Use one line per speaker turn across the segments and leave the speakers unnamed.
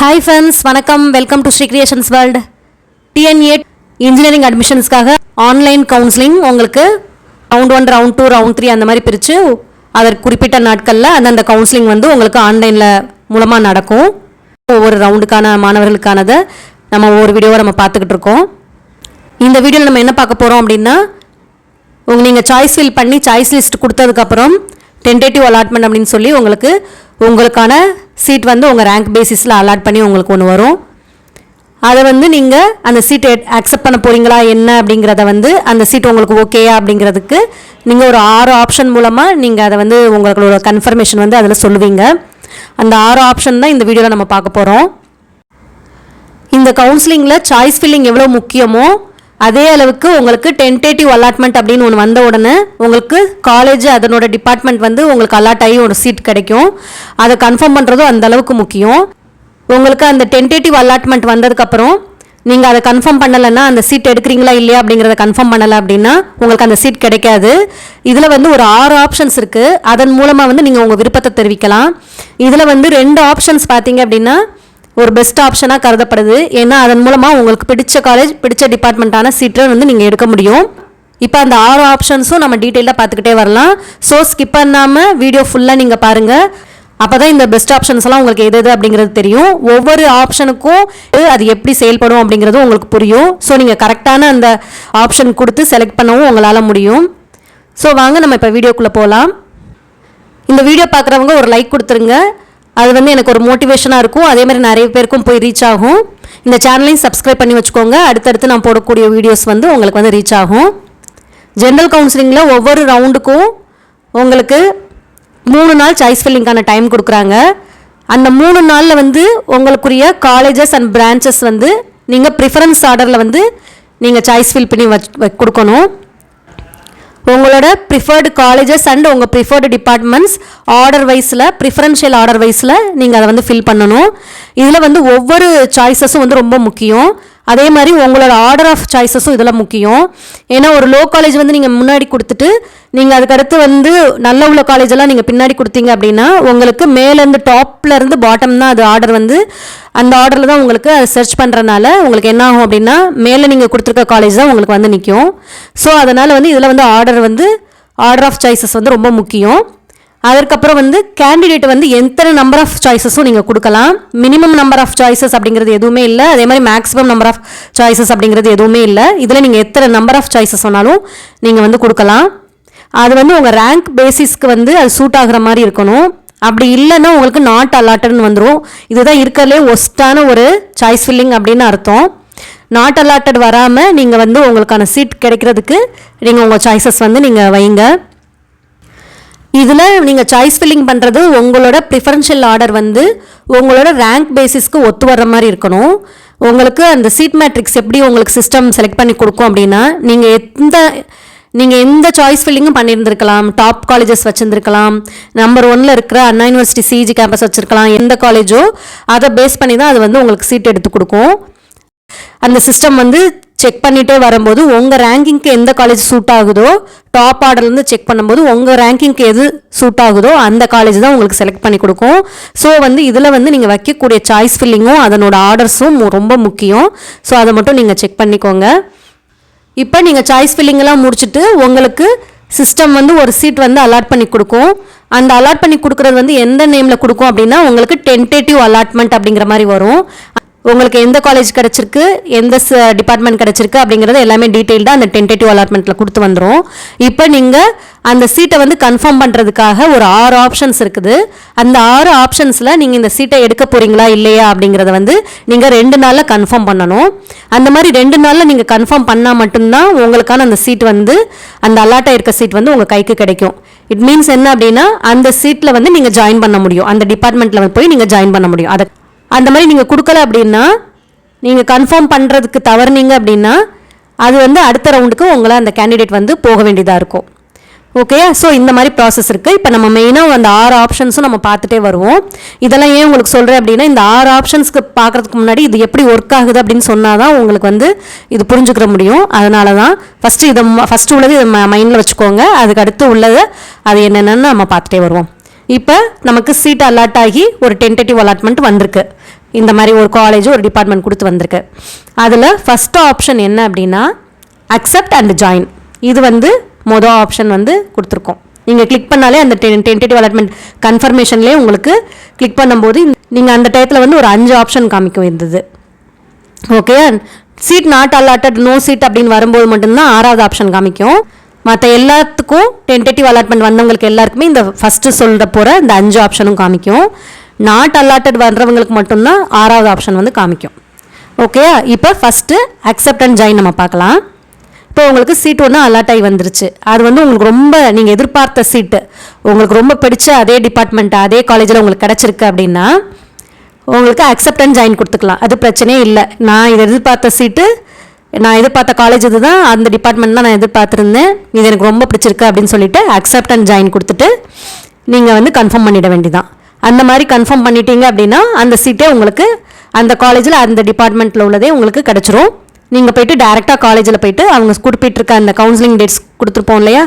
Hi friends, வணக்கம். Welcome to Sri creations world. TNEA engineering அட்மிஷன்ஸ்க்காக online counselling உங்களுக்கு ரவுண்ட் 1, ரவுண்ட் 2, ரவுண்ட் 3 அந்த மாதிரி பிரித்து அதற்கு குறிப்பிட்ட நாட்களில் அந்தந்த கவுன்சிலிங் வந்து உங்களுக்கு ஆன்லைனில் மூலமாக நடக்கும். ஒவ்வொரு ரவுண்டுக்கான மாணவர்களுக்கானதை நம்ம ஒவ்வொரு வீடியோவை நம்ம பார்த்துக்கிட்டு இருக்கோம். இந்த வீடியோவில் நம்ம என்ன பார்க்க போகிறோம் அப்படின்னா, நீங்கள் சாய்ஸ் ஃபில் பண்ணி சாய்ஸ் லிஸ்ட் கொடுத்ததுக்கப்புறம் டென்டேட்டிவ் அலாட்மெண்ட் அப்படின்னு சொல்லி உங்களுக்கான சீட் வந்து உங்கள் ரேங்க் பேசிஸில் அலாட் பண்ணி உங்களுக்கு ஒன்று வரும். அதை வந்து நீங்கள் அந்த சீட்டை அக்செப்ட் பண்ண போகிறீங்களா என்ன அப்படிங்கிறத வந்து அந்த சீட் உங்களுக்கு ஓகேயா அப்படிங்கிறதுக்கு நீங்கள் ஒரு 6 ஆப்ஷன் மூலமாக நீங்கள் அதை வந்து உங்களோட கன்ஃபர்மேஷன் வந்து அதில் சொல்லுவீங்க. அந்த 6 ஆப்ஷன் தான் இந்த வீடியோவில் நம்ம பார்க்க போகிறோம். இந்த கவுன்சிலிங்கில் சாய்ஸ் ஃபில்லிங் எவ்வளோ முக்கியமோ அதே அளவுக்கு உங்களுக்கு டென்டேட்டிவ் அலாட்மெண்ட் அப்படின்னு ஒன்று வந்த உடனே உங்களுக்கு காலேஜ் அதனோட டிபார்ட்மெண்ட் வந்து உங்களுக்கு அலாட் ஆகி ஒரு சீட் கிடைக்கும். அதை கன்ஃபார்ம் பண்ணுறதும் அந்த அளவுக்கு முக்கியம். உங்களுக்கு அந்த டென்டேட்டிவ் அலாட்மெண்ட் வந்ததுக்கப்புறம் நீங்கள் அதை கன்ஃபார்ம் பண்ணலைன்னா, அந்த சீட் எடுக்கிறீங்களா இல்லையா அப்படிங்கிறத கன்ஃபார்ம் பண்ணலை அப்படின்னா உங்களுக்கு அந்த சீட் கிடைக்காது. இதில் வந்து ஒரு 6 ஆப்ஷன்ஸ் இருக்குது. அதன் மூலமாக வந்து நீங்கள் உங்கள் விருப்பத்தை தெரிவிக்கலாம். இதில் வந்து 2 ஆப்ஷன்ஸ் பார்த்தீங்க அப்படின்னா ஒரு பெஸ்ட் ஆப்ஷனாக கருதப்படுது. ஏன்னா அதன் மூலமாக உங்களுக்கு பிடிச்ச காலேஜ் பிடிச்ச டிபார்ட்மெண்ட்டான சீட்டை வந்து நீங்கள் எடுக்க முடியும். இப்போ அந்த 6 ஆப்ஷன்ஸும் நம்ம டீட்டெயிலாக பார்த்துக்கிட்டே வரலாம். ஸோ ஸ்கிப் பண்ணாமல் வீடியோ ஃபுல்லாக நீங்கள் பாருங்கள். அப்போ தான் இந்த பெஸ்ட் ஆப்ஷன்ஸ் எல்லாம் உங்களுக்கு எது அப்படிங்கிறது தெரியும். ஒவ்வொரு ஆப்ஷனுக்கும் அது எப்படி செயல்படும் அப்படிங்கிறதும் உங்களுக்கு புரியும். ஸோ நீங்கள் கரெக்டான அந்த ஆப்ஷன் கொடுத்து செலக்ட் பண்ணவும் உங்களால் முடியும். ஸோ வாங்க நம்ம இப்போ வீடியோக்குள்ளே போகலாம். இந்த வீடியோ பார்க்குறவங்க ஒரு லைக் கொடுத்துருங்க. அது வந்து எனக்கு ஒரு மோட்டிவேஷனாக இருக்கும். அதே மாதிரி நிறைய பேருக்கும் போய் ரீச் ஆகும். இந்த சேனலையும் சப்ஸ்கிரைப் பண்ணி வச்சுக்கோங்க. அடுத்தடுத்து நான் போடக்கூடிய வீடியோஸ் வந்து உங்களுக்கு வந்து ரீச் ஆகும். ஜென்ரல் கவுன்சிலிங்கில் ஒவ்வொரு ரவுண்டுக்கும் உங்களுக்கு 3 நாள் சாய்ஸ் ஃபில்லிங்கான டைம் கொடுக்குறாங்க. அந்த 3 நாளில் வந்து உங்களுக்குரிய காலேஜஸ் அண்ட் பிரான்ச்சஸ் வந்து நீங்கள் ப்ரிஃபரன்ஸ் ஆர்டரில் வந்து நீங்கள் சாய்ஸ் ஃபில் பண்ணி கொடுக்கணும். உங்களோட ப்ரிஃபர்டு காலேஜஸ் அண்ட் உங்கள் ப்ரிஃபர்டு டிபார்ட்மெண்ட்ஸ் ஆர்டர் வைஸில் ப்ரிஃபரன்ஷியல் ஆர்டர் வைஸில் நீங்கள் அதை வந்து ஃபில் பண்ணணும். இதில் வந்து ஒவ்வொரு சாய்ஸஸும் வந்து ரொம்ப முக்கியம். அதே மாதிரி உங்களோட ஆர்டர் ஆஃப் சாய்ஸஸும் இதில் முக்கியம். ஏன்னா ஒரு லோ காலேஜ் வந்து நீங்கள் முன்னாடி கொடுத்துட்டு நீங்கள் அதுக்கடுத்து வந்து நல்ல உள்ள காலேஜெல்லாம் நீங்கள் பின்னாடி கொடுத்தீங்க அப்படின்னா உங்களுக்கு மேலேருந்து டாப்லேருந்து பாட்டம் தான் அது ஆர்டர் வந்து அந்த ஆர்டரில் தான் உங்களுக்கு அதை சர்ச் பண்ணுறனால உங்களுக்கு என்ன ஆகும் அப்படின்னா மேலே நீங்கள் கொடுத்துருக்க காலேஜ் தான் உங்களுக்கு வந்து நிற்கும். ஸோ அதனால் வந்து இதில் வந்து ஆர்டர் ஆஃப் சாய்ஸஸ் வந்து ரொம்ப முக்கியம். அதற்கப்புறம் வந்து கேண்டிடேட் வந்து எத்தனை நம்பர் ஆஃப் சாய்ஸஸும் நீங்கள் கொடுக்கலாம். மினிமம் நம்பர் ஆஃப் சாய்ஸஸ் அப்படிங்கிறது எதுவுமே இல்லை. அதே மாதிரி மேக்ஸிமம் நம்பர் ஆஃப் சாய்ஸஸ் அப்படிங்கிறது எதுவுமே இல்லை. இதில் நீங்கள் எத்தனை நம்பர் ஆஃப் சாய்ஸஸ் சொன்னாலும் நீங்கள் வந்து கொடுக்கலாம். அது வந்து உங்கள் ரேங்க் பேசிஸ்க்கு வந்து அது சூட் ஆகிற மாதிரி இருக்கணும். அப்படி இல்லைன்னா உங்களுக்கு நாட் அலாட்டட்னு வந்துடும். இதுதான் இருக்கிறதுலே ஒஸ்ட்டான ஒரு சாய்ஸ் ஃபில்லிங் அப்படின்னு அர்த்தம். நாட் அலாட்டட் வராமல் நீங்கள் வந்து உங்களுக்கான சீட் கிடைக்கிறதுக்கு நீங்கள் உங்கள் சாய்ஸஸ் வந்து நீங்கள் வைங்க. இதில் நீங்கள் சாய்ஸ் ஃபில்லிங் பண்ணுறது உங்களோட ப்ரிஃபரன்ஷியல் ஆர்டர் வந்து உங்களோட ரேங்க் பேசிஸ்க்கு ஒத்து வர்ற மாதிரி இருக்கணும். உங்களுக்கு அந்த சீட் மேட்ரிக்ஸ் எப்படி உங்களுக்கு சிஸ்டம் செலக்ட் பண்ணி கொடுக்கும் அப்படின்னா நீங்கள் எந்த சாய்ஸ் ஃபில்லிங்கும் பண்ணியிருந்திருக்கலாம். டாப் காலேஜஸ் வச்சுருந்துருக்கலாம். நம்பர் 1ல் இருக்கிற அண்ணா யூனிவர்சிட்டி சிஜி கேம்பஸ் வச்சுருக்கலாம். எந்த காலேஜோ அதை பேஸ் பண்ணி தான் அது வந்து உங்களுக்கு சீட் எடுத்து கொடுக்கும். அந்த சிஸ்டம் வந்து செக் பண்ணிகிட்டே வரும்போது உங்கள் ரேங்கிங்க்கு எந்த காலேஜ் சூட் ஆகுதோ டாப் ஆர்டர்லேருந்து செக் பண்ணும்போது உங்கள் ரேங்கிங்க்கு எது சூட் ஆகுதோ அந்த காலேஜ் தான் உங்களுக்கு செலக்ட் பண்ணி கொடுக்கும். ஸோ வந்து இதில் வந்து நீங்கள் வைக்கக்கூடிய சாய்ஸ் ஃபில்லிங்கும் அதனோட ஆர்டர்ஸும் ரொம்ப முக்கியம். ஸோ அதை மட்டும் நீங்கள் செக் பண்ணிக்கோங்க. இப்போ நீங்கள் சாய்ஸ் ஃபில்லிங்கெல்லாம் முடிச்சுட்டு உங்களுக்கு சிஸ்டம் வந்து ஒரு சீட் வந்து அலாட் பண்ணி கொடுக்கும். அந்த அலாட் பண்ணி கொடுக்குறது வந்து எந்த நேமில் கொடுக்கும் அப்படின்னா உங்களுக்கு டென்டேட்டிவ் அலாட்மெண்ட் அப்படிங்கிற மாதிரி வரும். உங்களுக்கு எந்த காலேஜ் கிடச்சிருக்கு, எந்த டிபார்ட்மெண்ட் கிடச்சிருக்கு அப்படிங்கிறது எல்லாமே டீட்டெயில்டாக அந்த டென்டேட்டிவ் அலாட்மெண்ட்டில் கொடுத்து வந்துடும். இப்போ நீங்கள் அந்த சீட்டை வந்து கன்ஃபார்ம் பண்ணுறதுக்காக ஒரு 6 ஆப்ஷன்ஸ் இருக்குது. அந்த 6 ஆப்ஷன்ஸில் நீங்கள் இந்த சீட்டை எடுக்க போகிறீங்களா இல்லையா அப்படிங்கிறத வந்து நீங்கள் 2 நாளில் கன்ஃபார்ம் பண்ணணும். அந்த மாதிரி 2 நாளில் நீங்கள் கன்ஃபார்ம் பண்ணால் மட்டும்தான் உங்களுக்கான அந்த சீட் வந்து அந்த அலாட்டாக இருக்க சீட் வந்து உங்கள் கைக்கு கிடைக்கும். இட் மீன்ஸ் என்ன அப்படின்னா அந்த சீட்டில் வந்து நீங்கள் ஜாயின் பண்ண முடியும். அந்த டிபார்ட்மெண்ட்டில் போய் நீங்கள் ஜாயின் பண்ண முடியும். அதை அந்த மாதிரி நீங்கள் கொடுக்கல அப்படின்னா நீங்கள் கன்ஃபார்ம் பண்ணுறதுக்கு தவறுனீங்க அப்படின்னா அது வந்து அடுத்த ரவுண்டுக்கு உங்களை அந்த கேண்டிடேட் வந்து போக வேண்டியதாக இருக்கும். ஓகே, ஸோ இந்த மாதிரி ப்ராசஸ் இருக்குது. இப்போ நம்ம மெயினாக அந்த 6 ஆப்ஷன்ஸும் நம்ம பார்த்துட்டே வருவோம். இதெல்லாம் ஏன் உங்களுக்கு சொல்கிறேன் அப்படின்னா இந்த 6 ஆப்ஷன்ஸ்க்கு பார்க்குறதுக்கு முன்னாடி இது எப்படி ஒர்க் ஆகுது அப்படின்னு சொன்னால் தான் உங்களுக்கு வந்து இது புரிஞ்சுக்கிற முடியும். அதனால தான் ஃபஸ்ட்டு உள்ளது இதை மைண்டில் வச்சுக்கோங்க. அதுக்கு அடுத்து உள்ளது அது என்னென்னு நம்ம பார்த்துட்டே வருவோம். இப்போ நமக்கு சீட் அலாட் ஆகி ஒரு டென்டேட்டிவ் அலாட்மெண்ட் வந்திருக்கு. இந்த மாதிரி ஒரு காலேஜ் ஒரு டிபார்ட்மெண்ட் கொடுத்து வந்திருக்கு. அதில் ஃபஸ்ட்டு ஆப்ஷன் என்ன அப்படின்னா அக்செப்ட் அண்ட் ஜாயின். இது வந்து மொதல் ஆப்ஷன் வந்து கொடுத்துருக்கோம். நீங்கள் கிளிக் பண்ணாலே அந்த டென்டேட்டிவ் அலாட்மெண்ட் கன்ஃபர்மேஷன்லேயே உங்களுக்கு கிளிக் பண்ணும்போது நீங்கள் அந்த டயத்தில் வந்து ஒரு 5 ஆப்ஷன் காமிக்கும் இருந்தது. Okay, seat not allotted, no seat அப்படின்னு வரும்போது மட்டும்தான் 6வது ஆப்ஷன் காமிக்கும். மற்ற எல்லாத்துக்கும் டென்டேட்டிவ் அலாட்மெண்ட் வந்தவங்களுக்கு எல்லாருக்குமே இந்த ஃபஸ்ட்டு சொல்கிற போகிற இந்த 5 ஆப்ஷனும் காமிக்கும். நாட் அலாட்டட் வர்றவங்களுக்கு மட்டும்தான் 6வது ஆப்ஷன் வந்து காமிக்கும். ஓகே, இப்போ ஃபஸ்ட்டு அக்செப்ட் அண்ட் ஜாயின் நம்ம பார்க்கலாம். இப்போ உங்களுக்கு சீட் ஒன்று அலாட் ஆகி வந்துருச்சு. அது வந்து உங்களுக்கு ரொம்ப நீங்கள் எதிர்பார்த்த சீட்டு, உங்களுக்கு ரொம்ப பிடிச்ச அதே டிபார்ட்மெண்ட் அதே காலேஜில் உங்களுக்கு கிடச்சிருக்கு அப்படின்னா உங்களுக்கு அக்செப்ட் அண்ட் ஜாயின் கொடுத்துக்கலாம். அது பிரச்சனையே இல்லை. நான் இதை எதிர்பார்த்த சீட்டு, நான் எதிர்பார்த்த காலேஜ் இது தான், அந்த டிபார்ட்மெண்ட் தான் நான் எதிர்பார்த்துருந்தேன், இது எனக்கு ரொம்ப பிடிச்சிருக்கு அப்படின்னு சொல்லிட்டு அக்செப்ட் அண்ட் ஜாயின் கொடுத்துட்டு நீங்கள் வந்து கன்ஃபார்ம் பண்ணிட வேண்டியதான். அந்த மாதிரி கன்ஃபார்ம் பண்ணிட்டீங்க அப்படின்னா அந்த சீட்டே உங்களுக்கு அந்த காலேஜில் அந்த டிபார்ட்மெண்ட்டில் உள்ளதே உங்களுக்கு கிடச்சிரும். நீங்கள் போய்ட்டு டேரெக்டாக காலேஜில் போய்ட்டு அவங்க குறிப்பிட்டிருக்க அந்த கவுன்சிலிங் டேட்ஸ் கொடுத்துருப்போம் இல்லையா,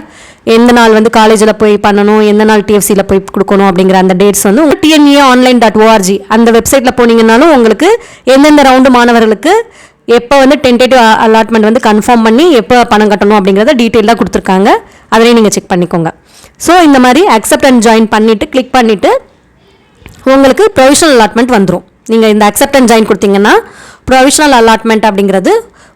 எந்த நாள் வந்து காலேஜில் போய் பண்ணணும், எந்த நாள் டிஎஃப்சியில் போய் கொடுக்கணும் அப்படிங்கிற அந்த டேட்ஸ் வந்து உங்களுக்கு tneonline.org அந்த வெப்சைட்டில் போனீங்கன்னாலும் உங்களுக்கு எந்தெந்த ரவுண்டு மாணவர்களுக்கு எப்போ வந்து டென்டேட்டிவ் அலாட்மெண்ட் வந்து கன்ஃபார்ம் பண்ணி எப்போ பணம் கட்டணும் அப்படிங்கிறத டீட்டெயிலாக கொடுத்துருக்காங்க. அதிலையும் நீங்கள் செக் பண்ணிக்கோங்க. ஸோ இந்த மாதிரி அக்செப்ட் அண்ட் ஜாயின் பண்ணிவிட்டு கிளிக் பண்ணிவிட்டு உங்களுக்கு ப்ரொவிஷனல் அலாட்மெண்ட் வந்துடும். நீங்கள் இந்த அக்செப்ட் அண்ட் ஜாயின் கொடுத்தீங்கன்னா ப்ரொவிஷனல் அலாட்மெண்ட் அப்படிங்கிறது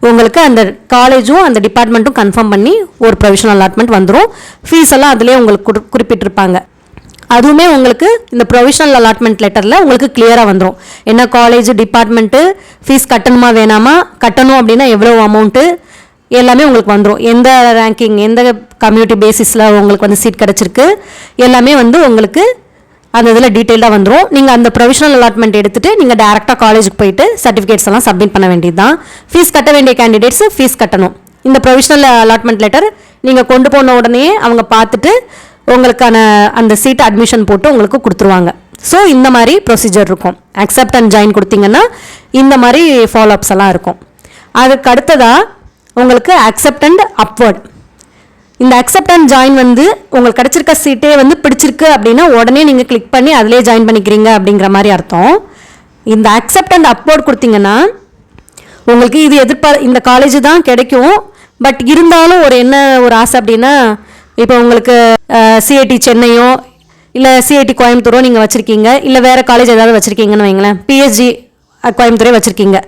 உங்களுக்கு அந்த காலேஜும் அந்த டிபார்ட்மெண்ட்டும் கன்ஃபார்ம் பண்ணி ஒரு ப்ரொவிஷனல் அலாட்மெண்ட் வந்துடும். ஃபீஸ் எல்லாம் அதிலே உங்களுக்கு குறிப்பிட்டிருப்பாங்க. அதுவுமே உங்களுக்கு இந்த ப்ரொவிஷனல் அலாட்மெண்ட் லெட்டரில் உங்களுக்கு கிளியராக வந்துடும். என்ன காலேஜ் டிபார்ட்மெண்ட்டு ஃபீஸ் கட்டணுமா வேணாமா, கட்டணும் அப்படின்னா எவ்வளோ அமௌண்ட்டு எல்லாமே உங்களுக்கு வந்துடும். எந்த ரேங்கிங் எந்த கம்யூனிட்டி பேசிஸில் உங்களுக்கு வந்து சீட் கிடச்சிருக்கு எல்லாமே வந்து உங்களுக்கு அந்த இதில் டீட்டெயிலாக வந்துடும். நீங்கள் அந்த ப்ரொவிஷனல் அலாட்மெண்ட் எடுத்துகிட்டு நீங்கள் டேரெக்டாக காலேஜுக்கு போயிட்டு சர்டிஃபிகேட்ஸ் எல்லாம் சப்மிட் பண்ண வேண்டியது தான். ஃபீஸ் கட்ட வேண்டிய கேண்டிடேட்ஸ் ஃபீஸ் கட்டணும். இந்த ப்ரொவிஷனல் அலாட்மெண்ட் லெட்டர் நீங்கள் கொண்டு போன உடனே அவங்க பார்த்துட்டு உங்களுக்கான அந்த சீட் அட்மிஷன் போட்டு உங்களுக்கு கொடுத்துருவாங்க. ஸோ இந்த மாதிரி ப்ரொசீஜர் இருக்கும். அக்செப்ட் அண்ட் ஜாயின் கொடுத்தீங்கன்னா இந்த மாதிரி ஃபாலோஅப்ஸ் எல்லாம் இருக்கும். அதுக்கு அடுத்ததாக உங்களுக்கு அக்செப்ட் அண்ட் அப்வர்ட். இந்த அக்செப்ட் அண்ட் ஜாயின் வந்து உங்களுக்கு கிடச்சிருக்க சீட்டே வந்து பிடிச்சிருக்கு அப்படின்னா உடனே நீங்கள் கிளிக் பண்ணி அதிலே ஜாயின் பண்ணிக்கிறீங்க அப்படிங்கிற மாதிரி அர்த்தம். இந்த அக்செப்ட் அண்ட் அப்வர்ட் கொடுத்தீங்கன்னா உங்களுக்கு இது இந்த காலேஜ் தான் கிடைக்கும். பட் இருந்தாலும் ஒரு ஆசை அப்படின்னா இப்போ உங்களுக்கு சிஐடி சென்னையோ இல்லை சிஐடி கோயம்புத்தூரோ நீங்கள் வச்சுருக்கீங்க, இல்லை வேறு காலேஜ் ஏதாவது வச்சுருக்கீங்கன்னு வைங்களேன், பிஹெச்டி கோயம்புத்தூரே வச்சுருக்கீங்க,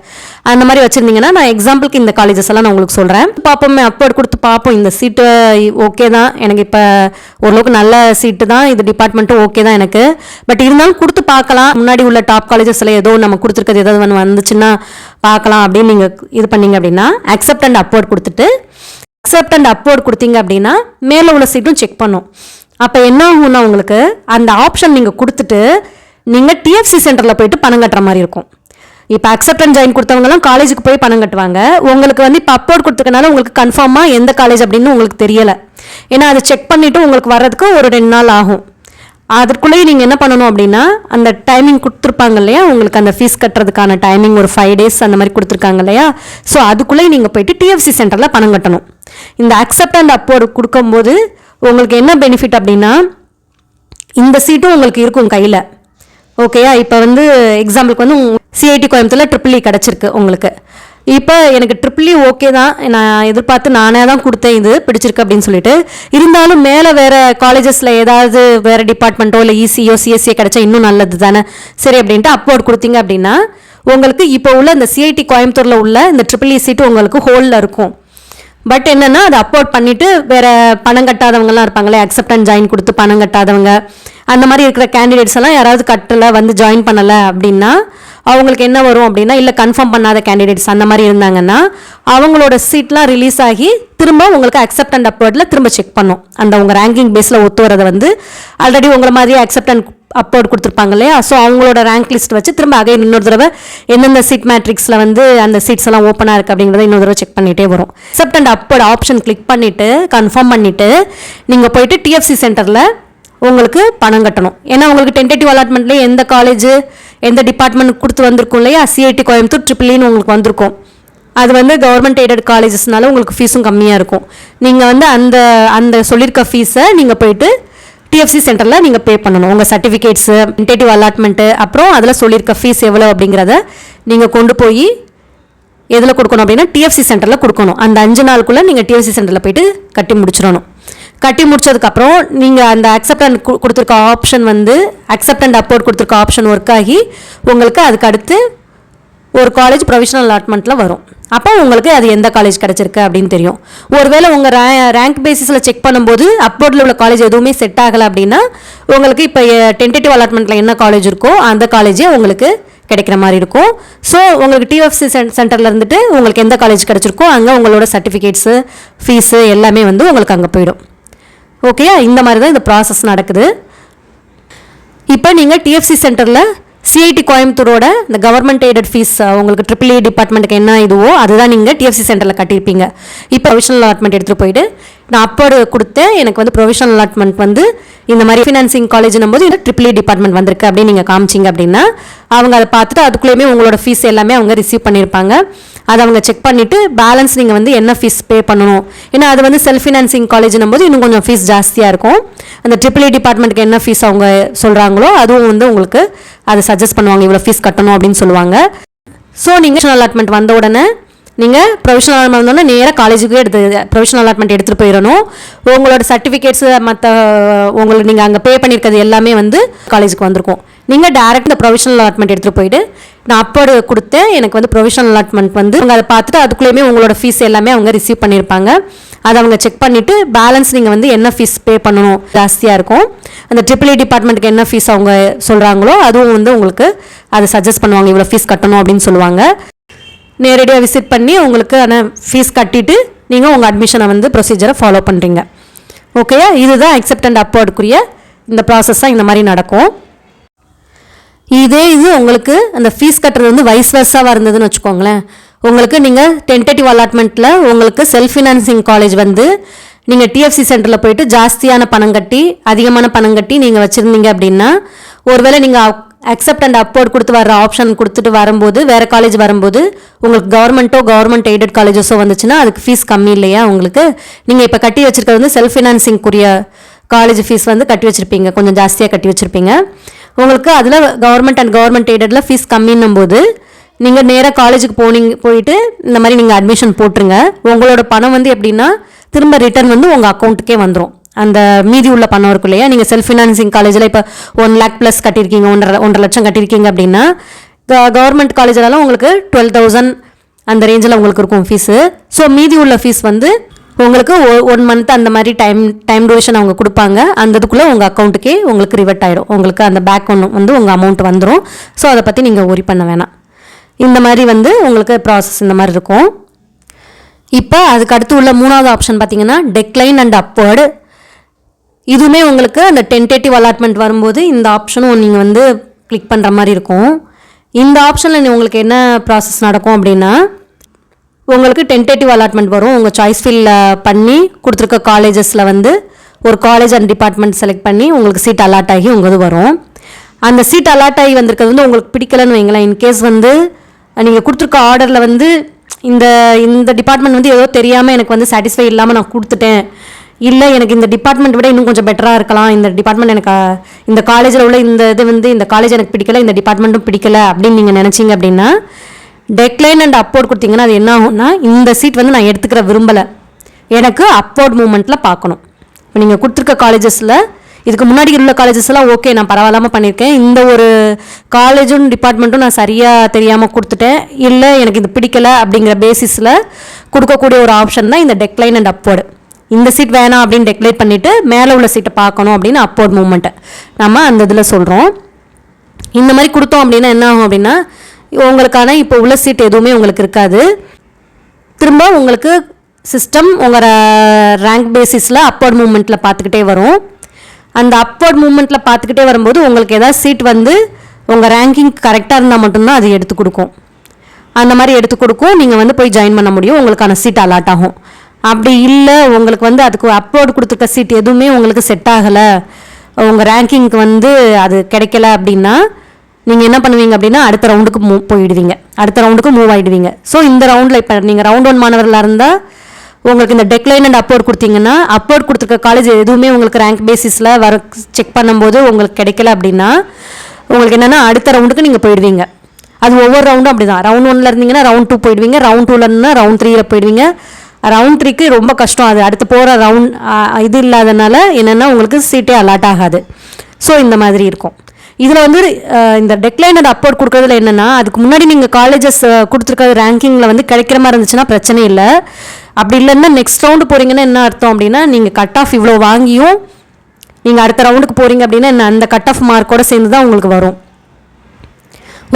அந்த மாதிரி வச்சுருந்தீங்கன்னா நான் எக்ஸாம்பிளுக்கு இந்த காலேஜஸ் எல்லாம் நான் உங்களுக்கு சொல்கிறேன். பார்ப்போமே, அப்வர்ட் கொடுத்து பார்ப்போம். இந்த சீட்டு ஓகே தான் எனக்கு, இப்போ ஓரளவுக்கு நல்ல சீட்டு தான், இது டிபார்ட்மெண்ட்டும் ஓகே தான் எனக்கு. பட் இருந்தாலும் கொடுத்து பார்க்கலாம், முன்னாடி உள்ள டாப் காலேஜஸில் ஏதோ நம்ம கொடுத்துருக்கிறது ஏதாவது வந்துச்சுன்னா பார்க்கலாம் அப்படின்னு நீங்கள் இது பண்ணீங்க அப்படின்னா அக்செப்ட் அண்ட் அப்வர்ட் கொடுத்துட்டு அக்செப்ட் அண்ட் அப்வர்ட் கொடுத்தீங்க அப்படின்னா மேலே உள்ள சீட்டும் செக் பண்ணும். அப்போ என்ன ஆகும்னா உங்களுக்கு அந்த ஆப்ஷன் நீங்கள் கொடுத்துட்டு நீங்கள் டிஎஃப்சி சென்டரில் போயிட்டு பணம் கட்டுற மாதிரி இருக்கும். இப்போ அக்செப்ட் அண்ட் ஜாயின் கொடுத்தவங்கலாம் காலேஜுக்கு போய் பணம் கட்டுவாங்க. உங்களுக்கு வந்து இப்போ அப்வர்ட் கொடுத்துருக்கனால உங்களுக்கு கன்ஃபார்மாக எந்த காலேஜ் அப்படின்னு உங்களுக்கு தெரியலை. ஏன்னா அதை செக் பண்ணிவிட்டு உங்களுக்கு வர்றதுக்கு ஒரு 2 நாள் ஆகும். அதற்குள்ளேயே நீங்கள் என்ன பண்ணணும் அப்படின்னா அந்த டைமிங் கொடுத்துருப்பாங்க இல்லையா, உங்களுக்கு அந்த ஃபீஸ் கட்டுறதுக்கான டைமிங் ஒரு 5 days அந்த மாதிரி கொடுத்துருக்காங்க இல்லையா, ஸோ அதுக்குள்ளேயே நீங்கள் போயிட்டு டிஎஃப்சி சென்டரில் பணம் கட்டணும். இந்த அக்செப்ட் அண்ட் அப்வர்ட் கொடுக்கும்போது உங்களுக்கு என்ன பெனிஃபிட் அப்படின்னா இந்த சீட்டும் உங்களுக்கு இருக்கும் கையில். ஓகேயா, இப்போ வந்து எக்ஸாம்பிளுக்கு வந்து சிஐடி கோயம்புத்தூரில் ட்ரிபிள்இ கிடச்சிருக்கு உங்களுக்கு. இப்போ எனக்கு ட்ரிபிள்இ ஓகே தான், நான் எதிர்பார்த்து நானே தான் கொடுத்தேன், இது பிடிச்சிருக்கு அப்படின்னு சொல்லிட்டு. இருந்தாலும் மேலே வேறு காலேஜஸில் ஏதாவது வேறு டிபார்ட்மெண்ட்டோ இல்லை இசிஓ சிஎஸ்சியோ கிடச்சா இன்னும் நல்லது தானே, சரி அப்படின்ட்டு அப்வர்ட் கொடுத்தீங்க அப்படின்னா உங்களுக்கு இப்போ உள்ள இந்த சிஐடி கோயம்புத்தூரில் உள்ள இந்த ட்ரிபிள்இ சீட்டு உங்களுக்கு ஹோல்டில் இருக்கும். பட் என்னென்னா அதை அப்வர்ட் பண்ணிவிட்டு வேறு பணம் கட்டாதவங்கலாம் இருப்பாங்களே, அக்செப்ட் அண்ட் ஜாயின் கொடுத்து பணம் கட்டாதவங்க, அந்த மாதிரி இருக்கிற கேண்டிடேட்ஸ் எல்லாம் யாராவது கட்டலை வந்து ஜாயின் பண்ணலை அப்படின்னா அவங்களுக்கு என்ன வரும் அப்படின்னா, இல்லை கன்ஃபார்ம் பண்ணாத கேண்டிடேட்ஸ் அந்த மாதிரி இருந்தாங்கன்னா அவங்களோட சீட்லாம் ரிலீஸ் ஆகி திரும்ப உங்களுக்கு அக்செப்ட் அண்ட் அப்வர்டில் திரும்ப செக் பண்ணும். அந்த உங்கள் ரேங்கிங் பேஸில் ஒத்து வரதை வந்து ஆல்ரெடி உங்களை மாதிரியே அக்செப்ட் அண்ட் அப்வர்ட் கொடுத்துருப்பாங்க இல்லையா, ஸோ அவங்களோட ரேங்க் லிஸ்ட் வச்சு திரும்ப அகைன் இன்னொரு தடவை எந்தெந்த சீட் மேட்ரிக்ஸில் வந்து அந்த சீட்ஸ் எல்லாம் ஓப்பனாக இருக்குது அப்படிங்கிறத இன்னொரு தடவை செக் பண்ணிகிட்டே வரும். Accept and upward option click பண்ணிவிட்டு கன்ஃபார்ம் பண்ணிவிட்டு நீங்கள் போயிட்டு டிஎஃப்சி சென்டரில் உங்களுக்கு பணம் கட்டணும். ஏன்னா உங்களுக்கு டென்டேட்டிவ் அலாட்மெண்ட்லேயே எந்த காலேஜ் எந்த டிபார்ட்மெண்ட் கொடுத்து வந்திருக்கும் இல்லையா, சிஐடி கோயம்புத்தூர் ட்ரிபிள்இன்னு உங்களுக்கு வந்திருக்கும். அது வந்து கவர்மெண்ட் எய்டட் காலேஜஸ்னால உங்களுக்கு ஃபீஸும் கம்மியாக இருக்கும். நீங்கள் வந்து அந்த சொல்லியிருக்க ஃபீஸை நீங்கள் போயிட்டு டிஎஃப்சி சென்டரில் நீங்கள் பே பண்ணணும். உங்கள் சர்டிஃபிகேட்ஸு, டென்டேட்டிவ் அலாட்மெண்ட்டு, அப்புறம் அதில் சொல்லியிருக்க ஃபீஸ் எவ்வளோ அப்படிங்கிறத நீங்கள் கொண்டு போய் எதில் கொடுக்கணும் அப்படின்னா டிஎஃப்சி சென்டரில் கொடுக்கணும். அந்த 5 நாளுக்குள்ளே நீங்கள் டிஎஃப்சி சென்டரில் போய்ட்டு கட்டி முடிச்சிடணும். கட்டி முடிச்சதுக்கப்புறம் நீங்கள் அந்த அக்செப்ட் அண்ட் கொடுத்துருக்க ஆப்ஷன் வந்து அக்செப்ட் அண்ட் அப்போர்ட் கொடுத்துருக்க ஆப்ஷன் ஒர்க் ஆகி உங்களுக்கு அதுக்கு அடுத்து ஒரு காலேஜ் ப்ரொவிஷனல் அலாட்மெண்ட்டில் வரும். அப்போ உங்களுக்கு அது எந்த காலேஜ் கிடச்சிருக்கு அப்படின்னு தெரியும். ஒருவேளை உங்கள் ரேங்க் பேசிஸில் செக் பண்ணும்போது அப்போர்டில் உள்ள காலேஜ் எதுவுமே செட் ஆகலை அப்படின்னா உங்களுக்கு இப்போ டென்டேட்டிவ் அலாட்மெண்ட்டில் என்ன காலேஜ் இருக்கோ அந்த காலேஜே உங்களுக்கு கிடைக்கிற மாதிரி இருக்கும். ஸோ உங்களுக்கு டிஎஃப்சி சென்டரில் இருந்துட்டு உங்களுக்கு எந்த காலேஜ் கிடச்சிருக்கோ அங்கே உங்களோட சர்டிஃபிகேட்ஸு, ஃபீஸு எல்லாமே வந்து உங்களுக்கு அங்கே போயிடும். ஓகேயா? இந்த மாதிரி தான் இந்த ப்ராசஸ் நடக்குது. இப்போ நீங்கள் டிஎஃப்சி சென்டரில் சிஐடி கோயம்புத்தூரோட இந்த கவர்மெண்ட் எய்டட் ஃபீஸ் உங்களுக்கு ட்ரிபிள் இ டிபார்ட்மெண்ட்டுக்கு என்ன இதுவோ அதுதான் நீங்கள் டிஎஃப்சி சென்டரில் கட்டியிருப்பீங்க. இப்போ ப்ரொவிஷனல் அலாட்மெண்ட் எடுத்துகிட்டு போயிட்டு நான் அப்போடு கொடுத்தேன், எனக்கு வந்து ப்ரொவிஷனல் அலாட்மெண்ட் வந்து இந்த மாதிரி ஃபினான்சிங் காலேஜ்னும் போது இந்த ட்ரிபிள் இ டிபார்ட்மெண்ட் வந்திருக்கு அப்படின்னு நீங்கள் காமிச்சிங்க அப்படின்னா அவங்க அதை பார்த்துட்டு அதுக்குள்ளேயுமே உங்களோட ஃபீஸ் எல்லாமே அவங்க ரிசீவ் பண்ணியிருப்பாங்க. அதை அவங்க செக் பண்ணிவிட்டு பேலன்ஸ் நீங்கள் வந்து என்ன ஃபீஸ் பே பண்ணணும், ஏன்னா அது வந்து செல்ஃப் ஃபினான்சிங் காலேஜ்னும் போது இன்னும் கொஞ்சம் ஃபீஸ் ஜாஸ்தியாக இருக்கும். அந்த ட்ரிபிள் இ டிபார்ட்மெண்ட்டுக்கு என்ன ஃபீஸ் அவங்க சொல்கிறாங்களோ அதுவும் வந்து உங்களுக்கு அதை சஜஸ்ட் பண்ணுவாங்க, இவ்வளோ ஃபீஸ் கட்டணும் அப்படின்னு சொல்லுவாங்க. ஸோ நீங்கள் அலாட்மெண்ட் வந்த உடனே நீங்கள் ப்ரொவிஷனல் அலாட்மெண்ட் வந்தோடனே நேராக காலேஜுக்கு ப்ரொவிஷனல் அலாட்மெண்ட் எடுத்துகிட்டு போயிடணும். உங்களோட சர்டிஃபிகேட்ஸு மற்ற உங்களுக்கு நீங்கள் அங்கே பே பண்ணியிருக்கிறது எல்லாமே வந்து காலேஜுக்கு வந்திருக்கும். நீங்கள் டேரெக்ட் இந்த ப்ரொவிஷனல் அலாட்மெண்ட் எடுத்துகிட்டு போயிட்டு நான் அப்போடு கொடுத்தேன், எனக்கு வந்து ப்ரொவிஷனல் அலாட்மெண்ட் வந்து அவங்க அதை பார்த்துட்டு அதுக்குள்ளேயுமே உங்களோட ஃபீஸ் எல்லாமே அவங்க ரிசீவ் பண்ணியிருப்பாங்க. அதை அவங்க செக் பண்ணிவிட்டு பேலன்ஸ் நீங்கள் வந்து என்ன ஃபீஸ் பே பண்ணணும் ஜாஸ்தியாக இருக்கும், அந்த ட்ரிபிள் இ டிபார்ட்மெண்ட்டுக்கு என்ன ஃபீஸ் அவங்க சொல்கிறாங்களோ அதுவும் வந்து உங்களுக்கு அதை சஜஸ்ட் பண்ணுவாங்க, இவ்வளோ ஃபீஸ் கட்டணும் அப்படின்னு சொல்லுவாங்க. நேரடியாக விசிட் பண்ணி உங்களுக்கு ஆனால் ஃபீஸ் கட்டிட்டு நீங்கள் உங்கள் அட்மிஷனை வந்து ப்ரொசீஜரை ஃபாலோ பண்ணுறீங்க. ஓகேயா? இதுதான் அக்செப்ட் அண்ட் அப்போர்டுக்குரிய இந்த ப்ராசஸாக இந்த மாதிரி நடக்கும். இதே இது உங்களுக்கு அந்த ஃபீஸ் கட்டுறது வந்து வைஸ் வெர்ஸாவாக இருந்ததுன்னு வச்சுக்கோங்களேன். உங்களுக்கு நீங்கள் டென்டேட்டிவ் அலாட்மெண்ட்டில் உங்களுக்கு செல்ஃப் ஃபினான்சிங் காலேஜ் வந்து நீங்கள் டிஎஃப்சி சென்டரில் போயிட்டு ஜாஸ்தியான பணம் கட்டி அதிகமான பணம் கட்டி நீங்கள் வச்சுருந்தீங்க அப்படின்னா ஒருவேளை நீங்கள் அக்செப்ட் அண்ட் அப்போர்ட் கொடுத்து வர ஆப்ஷன் கொடுத்துட்டு வரும்போது வேறு காலேஜ் வரும்போது உங்களுக்கு கவர்மெண்ட் எய்டட் காலேஜஸோ வந்துச்சுன்னா அதுக்கு ஃபீஸ் கம்மி இல்லையா உங்களுக்கு. நீங்கள் இப்போ கட்டி வச்சுருக்கிறது வந்து செல்ஃப் ஃபினான்சிங்குரிய காலேஜ் ஃபீஸ் வந்து கட்டி வச்சுருப்பீங்க, கொஞ்சம் ஜாஸ்தியாக கட்டி வச்சுருப்பீங்க. உங்களுக்கு அதில் கவர்மெண்ட் எய்டடில் ஃபீஸ் கம்மின்னும் போது நீங்கள் நேராக காலேஜுக்கு போயிட்டு இந்த மாதிரி நீங்கள் அட்மிஷன் போட்டுருங்க. உங்களோட பணம் வந்து எப்படின்னா திரும்ப ரிட்டர்ன் வந்து உங்கள் அக்கௌண்ட்டுக்கே வந்துடும். அந்த மீதி உள்ள பணம் இருக்கும் இல்லையா, நீங்கள் செல்ஃப் ஃபினான்சிங் காலேஜில் இப்போ 1 lakh ப்ளஸ் கட்டியிருக்கீங்க, 1.5 லட்சம் கட்டியிருக்கீங்க அப்படின்னா கவர்மெண்ட் காலேஜிலலாம் உங்களுக்கு 12,000 அந்த ரேஞ்சில் உங்களுக்கு இருக்கும் ஃபீஸு. ஸோ மீதி உள்ள ஃபீஸ் வந்து உங்களுக்கு 1 month அந்த மாதிரி டைம் டியூரேஷன் அவங்க கொடுப்பாங்க. அந்த இதுக்குள்ளே உங்கள் அக்கௌண்ட்டுக்கே உங்களுக்கு ரிவர்ட் ஆகிடும், உங்களுக்கு அந்த பேக் ஒன்று வந்து உங்கள் அமௌண்ட் வந்துடும். ஸோ அதை பற்றி நீங்கள் ஒரி பண்ண வேணாம். இந்த மாதிரி வந்து உங்களுக்கு ப்ராசஸ் இந்த மாதிரி இருக்கும். இப்போ அதுக்கு அடுத்து உள்ள 3வது ஆப்ஷன் பார்த்தீங்கன்னா டெக்ளைன் அண்ட் அப்போர்டு. இதுவுமே உங்களுக்கு அந்த டென்டேட்டிவ் அலாட்மெண்ட் வரும்போது இந்த ஆப்ஷனும் நீங்கள் வந்து கிளிக் பண்ணுற மாதிரி இருக்கும். இந்த ஆப்ஷனில் உங்களுக்கு என்ன ப்ராசஸ் நடக்கும் அப்படின்னா உங்களுக்கு டென்டேட்டிவ் அலாட்மெண்ட் வரும். உங்கள் சாய்ஸ் ஃபில் பண்ணி கொடுத்துருக்க காலேஜஸில் வந்து ஒரு காலேஜ் அண்ட் டிபார்ட்மெண்ட் செலக்ட் பண்ணி உங்களுக்கு சீட் அலாட் ஆகி உங்களது வரும். அந்த சீட் அலாட் ஆகி வந்திருக்கிறது வந்து உங்களுக்கு பிடிக்கலன்னு வைங்களேன். இன்கேஸ் வந்து நீங்கள் கொடுத்துருக்க ஆர்டரில் வந்து இந்த டிபார்ட்மெண்ட் வந்து ஏதோ தெரியாமல் எனக்கு வந்து சாட்டிஸ்ஃபை இல்லாமல் நான் கொடுத்துட்டேன், இல்லை எனக்கு இந்த டிபார்ட்மெண்ட் விட இன்னும் கொஞ்சம் பெட்டராக இருக்கலாம், இந்த டிபார்ட்மெண்ட் எனக்கு இந்த காலேஜில் உள்ள இது வந்து இந்த காலேஜ் எனக்கு பிடிக்கல, இந்த டிபார்ட்மெண்ட்டும் பிடிக்கல அப்படின்னு நீங்கள் நினச்சிங்க அப்படின்னா டெக்ளைன் அண்ட் அப்போர்ட் கொடுத்தீங்கன்னா அது என்ன ஆகும்னா இந்த சீட் வந்து நான் எடுத்துக்கிற விரும்பலை, எனக்கு அப்போர்ட் மூமெண்ட்டில் பார்க்கணும். இப்போ நீங்கள் கொடுத்துருக்க காலேஜஸில் இதுக்கு முன்னாடி உள்ள காலேஜஸ் எல்லாம் ஓகே நான் பரவாயில்லாமல் பண்ணியிருக்கேன், இந்த ஒரு காலேஜும் டிபார்ட்மெண்ட்டும் நான் சரியாக தெரியாமல் கொடுத்துட்டேன், இல்லை எனக்கு இது பிடிக்கலை அப்படிங்கிற பேசிஸில் கொடுக்கக்கூடிய ஒரு ஆப்ஷன் தான் இந்த டெக்ளைன் அண்ட் அப்போர்டு. இந்த சீட் வேணாம் அப்படின்னு டெக்ளேட் பண்ணிவிட்டு மேலே உள்ள சீட்டை பார்க்கணும் அப்படின்னு அப்போர்ட் மூமெண்ட்டை நம்ம அந்த இதில் சொல்கிறோம். இந்த மாதிரி கொடுத்தோம் அப்படின்னா என்ன ஆகும் அப்படின்னா உங்களுக்கான இப்போ உள்ள சீட் எதுவுமே உங்களுக்கு இருக்காது. திரும்ப உங்களுக்கு சிஸ்டம் உங்கள் ரேங்க் பேசிஸில் அப்போர்ட் மூமெண்ட்டில் பார்த்துக்கிட்டே வரும். அந்த அப்போர்ட் மூமெண்ட்டில் பார்த்துக்கிட்டே வரும்போது உங்களுக்கு ஏதாவது சீட் வந்து உங்கள் ரேங்கிங் கரெக்டாக இருந்தால் மட்டும்தான் அது எடுத்து கொடுக்கும். அந்த மாதிரி எடுத்து கொடுக்கும், நீங்கள் வந்து போய் ஜாயின் பண்ண முடியும், உங்களுக்கான சீட் அலாட் ஆகும். அப்படி இல்லை உங்களுக்கு வந்து அதுக்கு அப்போர்ட் கொடுத்துருக்க சீட் எதுவுமே உங்களுக்கு செட் ஆகலை, உங்கள் ரேங்கிங்க்கு வந்து அது கிடைக்கல அப்படின்னா நீங்கள் என்ன பண்ணுவீங்க அப்படின்னா அடுத்த ரவுண்டுக்கு மூவ் ஆகிடுவீங்க. ஸோ இந்த ரவுண்டில் இப்போ நீங்கள் ரவுண்ட் 1 மாணவர்களாக இருந்தால் உங்களுக்கு இந்த டெக்லைன் அண்ட் அப்வர்ட் கொடுத்தீங்கன்னா அப்வர்ட் கொடுத்துருக்க காலேஜ் எதுவுமே உங்களுக்கு ரேங்க் பேசிஸில் செக் பண்ணும்போது உங்களுக்கு கிடைக்கல அப்படின்னா உங்களுக்கு என்னென்னா அடுத்த ரவுண்டுக்கு நீங்கள் போயிடுவீங்க. அது ஒவ்வொரு ரவுண்டும் அப்படி தான். ரவுண்ட் 1 இருந்தீங்கன்னா ரவுண்ட் 2 போயிடுவீங்க, ரவுண்ட் 2 இருந்தால் ரவுண்ட் 3 போயிடுவீங்க. ரவுண்ட் 3க்கு ரொம்ப கஷ்டம். அது அடுத்து போகிற ரவுண்ட் இது இல்லாதனால என்னென்னா உங்களுக்கு சீட்டே அலாட் ஆகாது. ஸோ இந்த மாதிரி இருக்கும். இதில் வந்து இந்த டெக்லைன் அண்ட் அப்வர்ட் கொடுக்குறதுல என்னென்னா அதுக்கு முன்னாடி நீங்கள் காலேஜஸ் கொடுத்துருக்க ரேங்கிங்கில் வந்து கிடைக்கிற மாதிரி இருந்துச்சுன்னா பிரச்சனை இல்லை. அப்படி இல்லைன்னா நெக்ஸ்ட் ரவுண்டு போகிறீங்கன்னா என்ன அர்த்தம் அப்படின்னா நீங்கள் கட் ஆஃப் இவ்வளோ வாங்கியும் நீங்கள் அடுத்த ரவுண்டுக்கு போகிறீங்க அப்படின்னா என்ன அந்த கட் ஆஃப் மார்க்கோடு சேர்ந்து தான் உங்களுக்கு வரும்.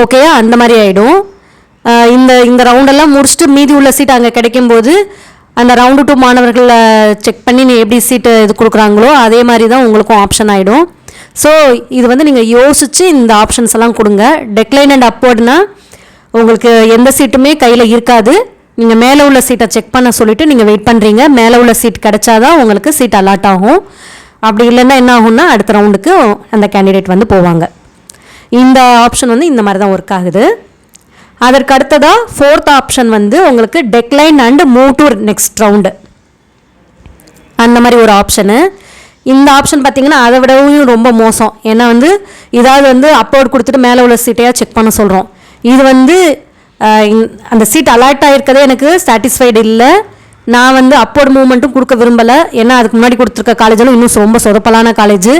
ஓகேயா, அந்த மாதிரி ஆகிடும். இந்த ரவுண்டெல்லாம் முடிச்சுட்டு மீதி உள்ள சீட் அங்கே கிடைக்கும்போது அந்த ரவுண்டு 2 மாணவர்களை செக் பண்ணி நீ எப்படி சீட்டு இது கொடுக்குறாங்களோ அதே மாதிரி தான் உங்களுக்கும் ஆப்ஷன் ஆகிடும். ஸோ இது வந்து நீங்கள் யோசித்து இந்த ஆப்ஷன்ஸ் எல்லாம் கொடுங்க. டெக்லைன் அண்ட் அப்வர்ட்னா உங்களுக்கு எந்த சீட்டுமே கையில் இருக்காது. நீங்கள் மேலே உள்ள சீட்டை செக் பண்ண சொல்லிவிட்டு நீங்கள் வெயிட் பண்ணுறீங்க. மேலே உள்ள சீட் கிடைச்சாதான் உங்களுக்கு சீட் அலாட் ஆகும். அப்படி இல்லைன்னா என்ன ஆகும்னா அடுத்த ரவுண்டுக்கு அந்த கேண்டிடேட் வந்து போவாங்க. இந்த ஆப்ஷன் வந்து இந்த மாதிரி தான் ஒர்க் ஆகுது. அதற்கு அடுத்ததாக 4th ஆப்ஷன் வந்து உங்களுக்கு decline and move to next round அந்த மாதிரி ஒரு ஆப்ஷனு. இந்த ஆப்ஷன் பார்த்திங்கன்னா அதை விடவும் ரொம்ப மோசம். ஏன்னா வந்து இதாவது வந்து அப்வர்ட் கொடுத்துட்டு மேலே உள்ள சீட்டையாக செக் பண்ண சொல்கிறோம். இது வந்து அந்த சீட் அலாட் ஆகிருக்கதே எனக்கு சாட்டிஸ்ஃபைடு இல்லை. நான் வந்து அப்வர்ட் மூவ்மெண்ட்டும் கொடுக்க விரும்பலை. ஏன்னா அதுக்கு முன்னாடி கொடுத்துருக்க காலேஜெல்லாம் இன்னும் ரொம்ப சொதப்பலான காலேஜ்.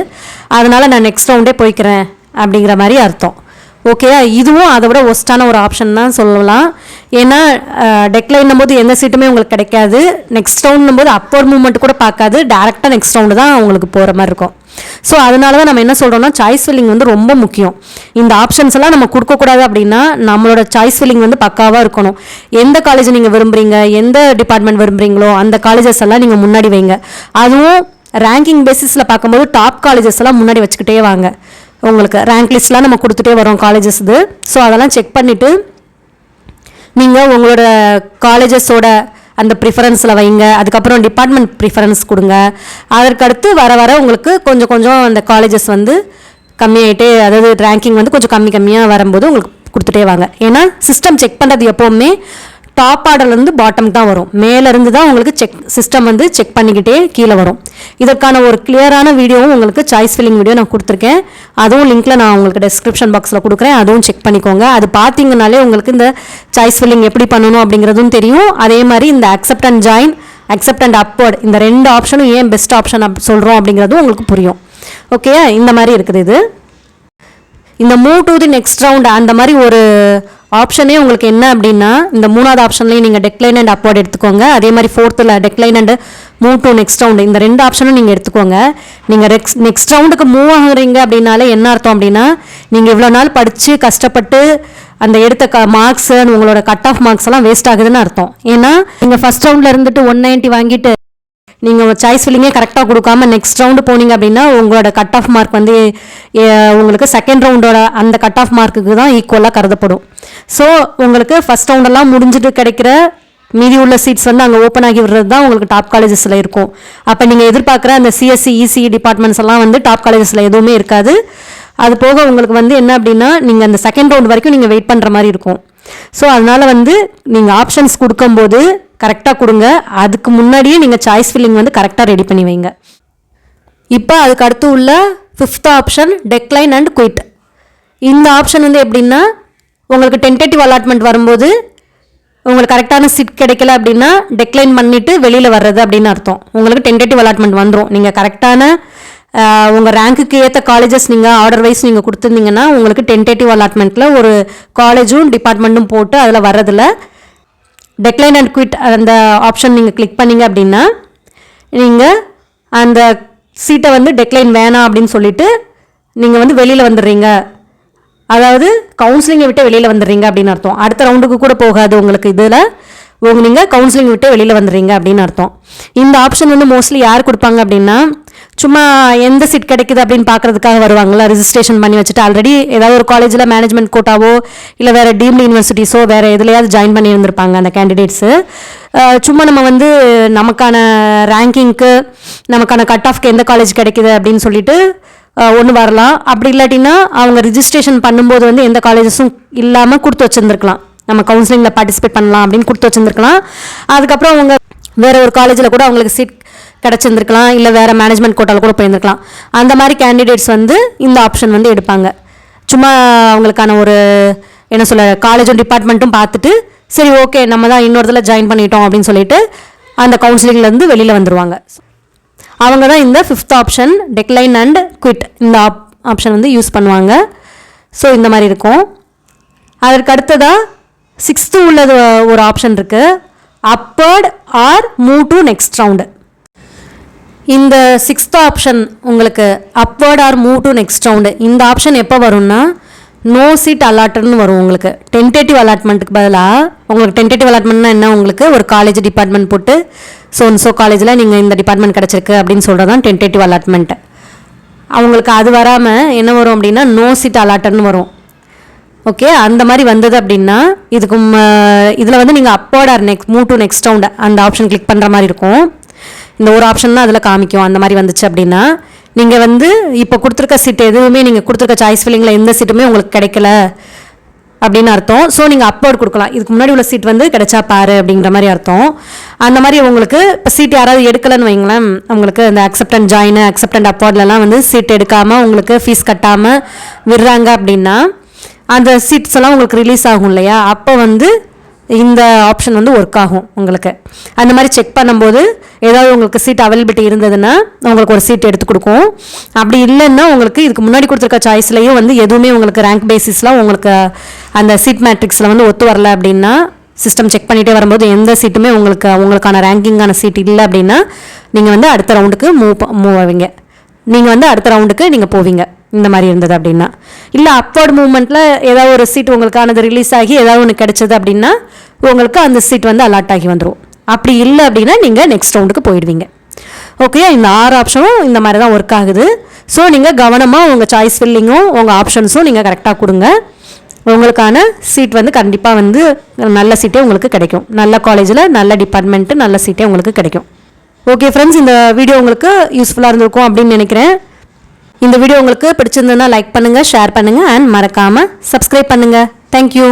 அதனால் நான் நெக்ஸ்ட் ரவுண்டே போய்க்கிறேன் அப்படிங்கிற மாதிரி அர்த்தம். ஓகேயா, இதுவும் அதை விட ஒஸ்ட்டான ஒரு ஆப்ஷன் தான் சொல்லலாம். ஏன்னா டெக்லைன்னும் போது எந்த சீட்டுமே உங்களுக்கு கிடைக்காது. நெக்ஸ்ட் ரவுண்ட்னும் போது அப்வர்ட் மூவ்மெண்ட் கூட பார்க்காது. டேரெக்டாக நெக்ஸ்ட் ரவுண்டு தான் உங்களுக்கு போகிற மாதிரி இருக்கும். ஸோ அதனால தான் நம்ம என்ன சொல்கிறோம்னா சாய்ஸ் ஃபில்லிங் வந்து ரொம்ப முக்கியம். இந்த ஆப்ஷன்ஸ் எல்லாம் நம்ம கொடுக்கக்கூடாது அப்படின்னா நம்மளோட சாய்ஸ் ஃபில்லிங் வந்து பக்காவாக இருக்கணும். எந்த காலேஜ் நீங்கள் விரும்புகிறீங்க, எந்த டிபார்ட்மெண்ட் விரும்புகிறீங்களோ அந்த காலேஜஸ் எல்லாம் நீங்கள் முன்னாடி வைங்க. அதுவும் ரேங்கிங் பேசிஸில் பார்க்கும்போது டாப் காலேஜஸ் எல்லாம் முன்னாடி வச்சுக்கிட்டே வாங்க. உங்களுக்கு ரேங்க் லிஸ்ட்லாம் நம்ம கொடுத்துட்டே வரோம் காலேஜஸ் இது. ஸோ அதெல்லாம் செக் பண்ணிவிட்டு நீங்கள் உங்களோட காலேஜஸோட அந்த ப்ரிஃபரன்ஸில் வைங்க. அதுக்கப்புறம் டிபார்ட்மெண்ட் ப்ரிஃபரன்ஸ் கொடுங்க. அதற்கடுத்து வர உங்களுக்கு கொஞ்சம் அந்த காலேஜஸ் வந்து கம்மியாகிட்டே, அதாவது ரேங்கிங் வந்து கொஞ்சம் கம்மியாக வரும்போது உங்களுக்கு கொடுத்துட்டே வாங்க. ஏன்னா சிஸ்டம் செக் பண்ணுறது எப்போவுமே டாப் ஆர்டர்லேருந்து பாட்டம் தான் வரும். மேலேருந்து தான் உங்களுக்கு சிஸ்டம் வந்து செக் பண்ணிக்கிட்டே கீழே வரும். இதற்கான ஒரு கிளியரான வீடியோவும் உங்களுக்கு சாய்ஸ் ஃபில்லிங் வீடியோ நான் கொடுத்துருக்கேன். அதுவும் லிங்க்கில் நான் உங்களுக்கு டிஸ்கிரிப்ஷன் பாக்ஸில் கொடுக்குறேன். அதுவும் செக் பண்ணிக்கோங்க. அது பார்த்தீங்கனாலே உங்களுக்கு இந்த சாய்ஸ் ஃபில்லிங் எப்படி பண்ணணும் அப்படிங்கிறதும் தெரியும். அதே மாதிரி இந்த accept and join, accept and upward இந்த 2 ஆப்ஷனும் ஏன் பெஸ்ட் ஆப்ஷன் சொல்கிறோம் அப்படிங்கிறதும் உங்களுக்கு புரியும். ஓகேயா, இந்த மாதிரி இருக்குது இது. இந்த move to the next round அந்த மாதிரி ஒரு ஆப்ஷனே உங்களுக்கு என்ன அப்படின்னா இந்த 3வது ஆப்ஷன்லேயும் நீங்கள் டெக்லைன் அண்ட் அப்வர்ட் எடுத்துக்கோங்க. அதே மாதிரி 4th decline and move to next round இந்த 2 ஆப்ஷனும் நீங்கள் எடுத்துக்கோங்க. நீங்கள் நெக்ஸ்ட் ரவுண்டுக்கு மூவ் ஆகுறீங்க அப்படின்னாலே என்ன அர்த்தம் அப்படின்னா நீங்கள் இவ்வளோ நாள் படித்து கஷ்டப்பட்டு அந்த எடுத்த மார்க்ஸ் உங்களோட கட் ஆஃப் மார்க்ஸ் எல்லாம் வேஸ்ட் ஆகுதுன்னு அர்த்தம். ஏன்னா நீங்கள் ஃபஸ்ட் ரவுண்டில் இருந்துட்டு 190 வாங்கிட்டு நீங்கள் சாய்ஸ் ஃபில்லிங்கே கரெக்டாக கொடுக்காம நெக்ஸ்ட் ரவுண்டு போனீங்க அப்படின்னா உங்களோட கட் ஆஃப் மார்க் வந்து உங்களுக்கு செகண்ட் ரவுண்டோட அந்த கட் ஆஃப் மார்க்குக்கு தான் ஈக்குவலாக கருதப்படும். ஸோ உங்களுக்கு ஃபஸ்ட் ரவுண்டெல்லாம் முடிஞ்சுட்டு கிடைக்கிற மீதி உள்ள சீட்ஸ் வந்து அங்கே ஓப்பன் ஆகி விடுறது தான் உங்களுக்கு டாப் காலேஜஸில் இருக்கும். அப்போ நீங்கள் எதிர்பார்க்குற அந்த சிஎஸ்சி இசிஇ டிபார்ட்மெண்ட்ஸ் எல்லாம் வந்து டாப் காலேஜஸில் எதுவுமே இருக்காது. அது போக உங்களுக்கு வந்து என்ன அப்படின்னா நீங்கள் அந்த செகண்ட் ரவுண்ட் வரைக்கும் நீங்கள் வெயிட் பண்ணுற மாதிரி இருக்கும். ஸோ அதனால் வந்து நீங்கள் ஆப்ஷன்ஸ் கொடுக்கும்போது கரெக்டாக கொடுங்க. அதுக்கு முன்னாடியே நீங்கள் சாய்ஸ் ஃபில்லிங் வந்து கரெக்டாக ரெடி பண்ணி வைங்க. இப்போ அதுக்கு அடுத்து உள்ள 5th option decline and quit. இந்த ஆப்ஷன் வந்து எப்படின்னா உங்களுக்கு டென்டேட்டிவ் அலாட்மெண்ட் வரும்போது உங்களுக்கு கரெக்டான சீட் கிடைக்கல அப்படின்னா டெக்லைன் பண்ணிவிட்டு வெளியில் வர்றது அப்படின்னு அர்த்தம். உங்களுக்கு டென்டேட்டிவ் அலாட்மெண்ட் வந்துடும். நீங்கள் கரெக்டான உங்கள் ரேங்க்குக்கு ஏற்ற காலேஜஸ் நீங்கள் ஆர்டர் வைஸ் நீங்கள் கொடுத்துருந்தீங்கன்னா உங்களுக்கு டென்டேட்டிவ் அலாட்மெண்ட்டில் ஒரு காலேஜும் டிபார்ட்மெண்ட்டும் போட்டு அதில் வர்றதில்ல டெக்லைன் அண்ட் குவிட் அந்த ஆப்ஷன் நீங்கள் கிளிக் பண்ணிங்க அப்படின்னா நீங்கள் அந்த சீட்டை வந்து டெக்லைன் வேணாம் அப்படின்னு சொல்லிவிட்டு நீங்கள் வந்து வெளியில் வந்துடுறீங்க. அதாவது கவுன்சிலிங்கை விட்டு வெளியில் வந்துடுறீங்க அப்படின்னு அர்த்தம். அடுத்த ரவுண்டுக்கு கூட போகாது உங்களுக்கு. இதில் நீங்கள் கவுன்சிலிங் விட்டு வெளியில் வந்துடுறீங்க அப்படின்னு அர்த்தம். இந்த ஆப்ஷன் வந்து மோஸ்ட்லி யார் கொடுப்பாங்க அப்படின்னா சும்மா எந்த சீட் கிடைக்குது அப்படின்னு பார்க்குறதுக்காக வருவாங்களா, ரிஜிஸ்ட்ரேஷன் பண்ணி வச்சுட்டு ஆல்ரெடி ஏதாவது ஒரு காலேஜில் மேனேஜ்மெண்ட் கோட்டாவோ இல்லை வேறு டீம்டு யூனிவர்சிட்டிஸோ வேறு எதுலையாவது ஜாயின் பண்ணி இருந்திருப்பாங்க அந்த கேண்டிடேட்ஸு. சும்மா நம்ம வந்து நமக்கான ரேங்கிங்க்கு நமக்கான கட் ஆஃப்க்கு எந்த காலேஜ் கிடைக்குது அப்படின்னு சொல்லிட்டு ஒன்று வரலாம். அப்படி இல்லாட்டினா அவங்க ரிஜிஸ்ட்ரேஷன் பண்ணும்போது வந்து எந்த காலேஜஸும் இல்லாமல் கொடுத்து வச்சுருந்துருக்கலாம். நம்ம கவுன்சிலிங்கில் பார்ட்டிசிபேட் பண்ணலாம் அப்படின்னு கொடுத்து வச்சுருந்துருக்கலாம். அதுக்கப்புறம் அவங்க வேறு ஒரு காலேஜில் கூட அவங்களுக்கு சீட் கிடச்சிருந்துருக்கலாம், இல்லை வேறு மேனேஜ்மெண்ட் கோட்டாவில் கூட போயிருந்துருக்கலாம். அந்த மாதிரி கேண்டிடேட்ஸ் வந்து இந்த ஆப்ஷன் வந்து எடுப்பாங்க. சும்மா அவங்களுக்கான ஒரு என்ன சொல்ல காலேஜும் டிபார்ட்மெண்ட்டும் பார்த்துட்டு சரி ஓகே நம்ம தான் இன்னொருத்தில் ஜாயின் பண்ணிட்டோம் அப்படின்னு சொல்லிட்டு அந்த கவுன்சிலிங்லேருந்து வெளியில் வந்துடுவாங்க. அவங்க தான் இந்த 5th option decline and quit இந்த ஆப்ஷன் வந்து யூஸ் பண்ணுவாங்க. ஸோ இந்த மாதிரி இருக்கும். அதற்கு அடுத்ததாக 6th உள்ளது ஒரு ஆப்ஷன் இருக்குது, upward or move to next round. இந்த 6th ஆப்ஷன் உங்களுக்கு upward or move to next round. இந்த ஆப்ஷன் எப்போ வரும்னா நோ சீட் அலாட்னு வரும். உங்களுக்கு டென்டேட்டிவ் அலாட்மெண்ட்டுக்கு பதிலாக உங்களுக்கு டென்டேட்டிவ் அலாட்மெண்ட்னா என்ன, உங்களுக்கு ஒரு காலேஜ் டிபார்ட்மெண்ட் போட்டு ஸோ காலேஜில் நீங்கள் இந்த டிபார்ட்மெண்ட் கிடச்சிருக்கு அப்படின்னு சொல்கிறது தான் டென்டேட்டிவ் அலாட்மெண்ட். அவங்களுக்கு அது வராமல் என்ன வரும் அப்படின்னா நோ சீட் அலாட்டர்னு வரும். ஓகே, அந்த மாதிரி வந்தது அப்படின்னா இதுக்கு இதில் வந்து நீங்கள் upward or move to next round அந்த ஆப்ஷன் கிளிக் பண்ணுற மாதிரி இருக்கும். இந்த ஒரு ஆப்ஷன் தான் அதில் காமிக்கும். அந்த மாதிரி வந்துச்சு அப்படின்னா நீங்கள் வந்து இப்போ கொடுத்துருக்க சீட் எதுவுமே நீங்கள் கொடுத்துருக்க சாய்ஸ் ஃபில்லிங்கில் எந்த சீட்டுமே உங்களுக்கு கிடைக்கல அப்படின்னு அர்த்தம். ஸோ நீங்கள் அப்போர்ட் கொடுக்கலாம். இதுக்கு முன்னாடி உள்ள சீட் வந்து கிடைச்சா பாரு அப்படிங்கிற மாதிரி அர்த்தம். அந்த மாதிரி உங்களுக்கு இப்போ சீட் யாராவது எடுக்கலைன்னு வைங்களேன், உங்களுக்கு இந்த அக்செப்டன்ட் ஜாயின் அக்செப்டன்ட் அப்போர்ட்லலாம் வந்து சீட் எடுக்காமல் உங்களுக்கு ஃபீஸ் கட்டாமல் விடுறாங்க அப்படின்னா அந்த சீட்ஸ் எல்லாம் உங்களுக்கு ரிலீஸ் ஆகும் இல்லையா, அப்போ வந்து இந்த ஆப்ஷன் வந்து ஒர்க் ஆகும் உங்களுக்கு. அந்த மாதிரி செக் பண்ணும்போது ஏதாவது உங்களுக்கு சீட் அவைலபிலிட்டி இருந்ததுன்னா உங்களுக்கு ஒரு சீட் எடுத்து கொடுக்கும். அப்படி இல்லைன்னா உங்களுக்கு இதுக்கு முன்னாடி கொடுத்துருக்க சாய்ஸ்லையும் வந்து எதுவுமே உங்களுக்கு ரேங்க் பேசிஸில் உங்களுக்கு அந்த சீட் மேட்ரிக்ஸில் வந்து ஒத்து வரல அப்படின்னா சிஸ்டம் செக் பண்ணிகிட்டே வரும்போது எந்த சீட்டுமே உங்களுக்கான ரேங்கிங்கான சீட் இல்லை அப்படின்னா நீங்கள் வந்து அடுத்த ரவுண்டுக்கு மூவ் ஆவீங்க. நீங்கள் வந்து அடுத்த ரவுண்டுக்கு நீங்கள் போவீங்க. இந்த மாதிரி இருந்தது அப்படின்னா, இல்லை அப்வர்ட் மூவ்மெண்ட்டில் ஏதாவது ஒரு சீட் உங்களுக்கானது ரிலீஸ் ஆகி ஏதாவது ஒன்று கிடைச்சது அப்படின்னா உங்களுக்கு அந்த சீட் வந்து அலாட் ஆகி வந்துடும். அப்படி இல்லை அப்படின்னா நீங்கள் நெக்ஸ்ட் ரவுண்டுக்கு போயிடுவீங்க. ஓகே, இந்த 6 ஆப்ஷனும் இந்த மாதிரி தான் ஒர்க் ஆகுது. ஸோ நீங்கள் கவனமாக உங்கள் சாய்ஸ் ஃபில்லிங்கும் உங்கள் ஆப்ஷன்ஸும் நீங்கள் கரெக்டாக கொடுங்க. உங்களுக்கான சீட் வந்து கண்டிப்பாக வந்து நல்ல சீட்டே உங்களுக்கு கிடைக்கும். நல்ல காலேஜில் நல்ல டிபார்ட்மெண்ட்டு நல்ல சீட்டே உங்களுக்கு கிடைக்கும். ஓகே ஃப்ரெண்ட்ஸ், இந்த வீடியோ உங்களுக்கு யூஸ்ஃபுல்லாக இருந்திருக்கும் அப்படின்னு நினைக்கிறேன். இந்த வீடியோ உங்களுக்கு பிடிச்சிருந்ததுன்னா லைக் பண்ணுங்கள், ஷேர் பண்ணுங்கள் அண்ட் மறக்காமல் சப்ஸ்கிரைப் பண்ணுங்கள். தேங்க்யூ.